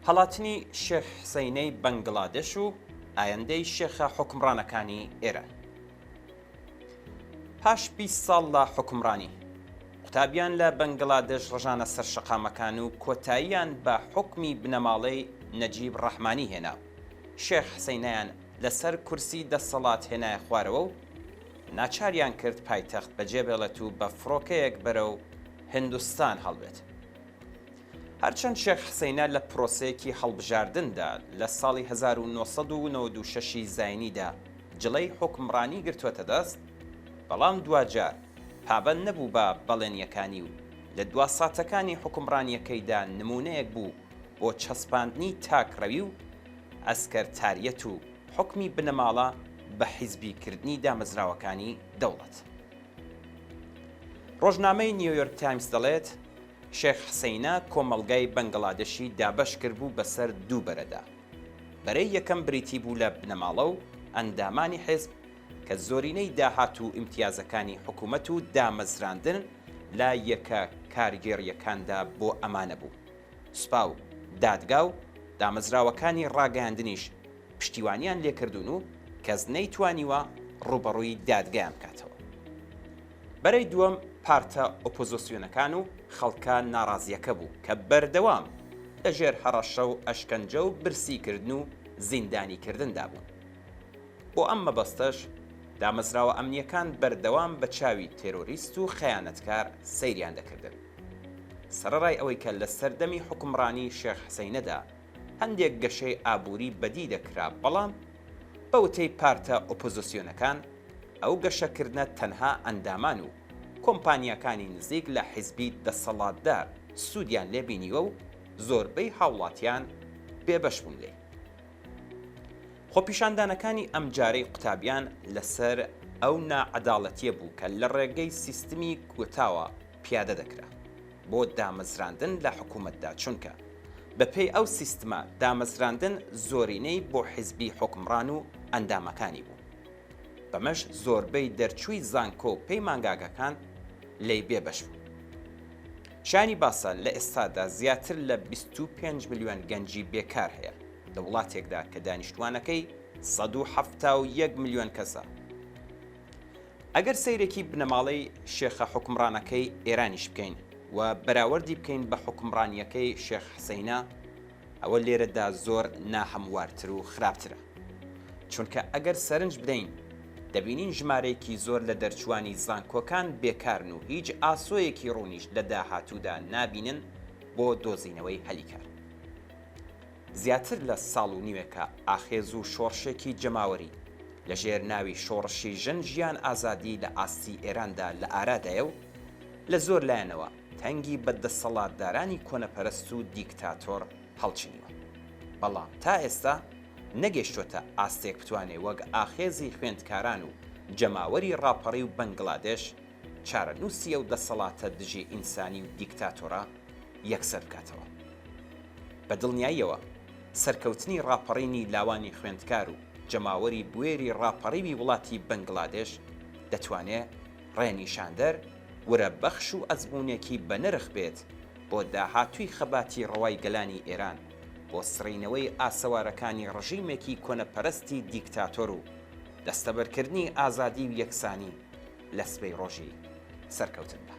هەڵاتنی شێخ حسەینەی بەنگڵادێش و ئایندەی شێخە حوکمڕانەکانی ئێران. پاش 20 ساڵ لە حوکمڕانی قوتابیان لە بەنگڵادێش ڕژانە سەر شەقامەکان و کۆتاییان بە حوکمی بنەماڵەی نەجیب ڕەحمانی هێنا. شێخ حسەینەیان لەسەر کورسی دەسەڵات هێنایە خوارەوە و ناچاریان کرد پایتەخت بەجێبێڵێت و بە فڕۆکەیەک بەرەو هندوستان هەڵبێت. هەرچەند شێخ حسەینە لە پرۆسەیەکی هەڵبژاردندا لە ساڵی 1996 زاینیدا جڵەی حوکمڕانی گرتووەتە دەست، بەڵام دوجار پابەند نەبوو بە بەڵێنیەکانی و لە دواساتەکانی حوکمڕانیەکەیدا نمونەیەک بوو بۆ چەسپاندنی تاکڕەوی و ئەسکەرتاریەت و حوکمی بنەماڵە بە حیزبیکردنی دامەزراوەکانی دەوڵەت. ڕۆژنامەی نیویۆرک تایمز دەڵێت شێخ حسەینە کۆمەڵگای بەنگڵادێشی دابەش کرد بوو بەسەر دوو بەرەدا. بەرەی یەکەم بریتی بوو لە بنەماڵە و ئەندامانی حیزب کە زۆرینەی داهات و ئیمتیازەکانی حکوومەت و دامەزراندن لە یەکە کارگێڕیەکاندا بۆ ئەمانە بوو. سوپا و دادگا و دامەزراوەکانی ڕاگەیاندنیش پشتیوانیان لێکردوون و کەس نەیتوانیوە ڕوبەڕووی دادگایان بکاتەوە. بەرەی دووەم پارتە ئۆپۆزیسیۆنەکان و خەڵکە ناڕازیەکە بوو کە بەردەوام لەژێر هەڕەشە و ئەشکەنجە و برسیکردن و زیندانیکردندا بوون. بۆ ئەم مەبەستەش دامەزراوە ئەمنیەکان بەردەوام بە چاوی تێرۆریست و خەیانەتکار سەیریان دەکردن. سەرەڕای ئەوەی کە لە سەردەمی حوکمڕانی شێخ حسەینەدا هەندێک گەشەی ئابووری بەدی دەکرا، بەڵام بەوتەی پارتە ئۆپۆزیسیۆنەکان ئەو گەشەکردنە تەنها ئەندامان و کۆمپانیەکانی نزیک لە حیزبی دەسەڵاتدار سوودیان لێبینیوە و زۆربەی هاوڵاتیان بێبەش بوون لێ. خۆپیشاندانەکانی ئەم جارەی قوتابیان لەسەر ئەو نائەداڵەتیە بوو کە لە ڕێگەی سیستمی کوتاوە پیادە دەکرا بۆ دامەزراندن لە حکوومەتدا، چونکە بەپێی ئەو سیستمە دامەزراندن زۆرینەی بۆ حیزبی حوکمڕان و ئەندامەکانی بوو. بەمەش زۆربەی دەرچووی زانکۆ و پێی مانگاگەکان لی بێبەش بوو. شانی باسە لە ئێستادا زیاتر لە 25 ملیۆن گەنجی بێکار هەیە لە وڵاتێکدا کە دانیشتوانەکەی 171 ملیۆن کەسە. ئەگەر سەیرێکی بنەماڵەی شێخە حوکمڕانەکەی ئێرانیش بکەین و بەراوردی بکەین بە حوکمڕانیەکەی شێخ حسەینە، ئەوە لێرەدا زۆر ناهەموارتر و خراپترە، چونکە ئەگەر سەرنج بدەین دەبینین ژمارەیەکی زۆر لە دەرچوانی زانکۆکان بێکارن و هیچ ئاسۆیەکی ڕوونیش لە داهاتوودا نابینن بۆ دۆزینەوەی هەلیکار. زیاتر لە ساڵ و نیوێکە ئاخێز و شۆڕشێکی جەماوەری لەژێر ناوی شۆڕشی ژن ژیان ئازادی لە ئاستی ئێراندا لە ئارادایە و لە زۆر لایەنەوە تەنگی بەدەسەڵاتدارانی کۆنەپەرست و دیکتاتۆر هەڵچینیوە. بەڵام تا ئێستا نەگەیشتوەتە ئاستێک بتوانێت وەک ئاخێزی خوێندکاران و جەماوەری ڕاپەڕی و بەنگڵادێش چارەنووسی ئەو دەسەڵاتە دژی ئینسانی و دیکتاتۆرە یەکسەر بکاتەوە. بە دڵنیاییەوە سەرکەوتنی ڕاپەڕینی لاوانی خوێندکار و جەماوەری بوێری ڕاپەڕیوی وڵاتی بەنگڵادێش دەتوانێت ڕێنیشاندەر ورە بەخش و ئەزموونێکی بە نرخ بێت بۆ داهاتووی خەباتی ڕەوای گەلانی ئێران، بۆ سڕینەوەی ئاسەوارەکانی ڕژیمێکی کۆنەپەرستی دیکتاتۆر و دەستەبەرکردنی ئازادی و یەکسانی لە سبەی ڕۆژی سەرکەوتندا.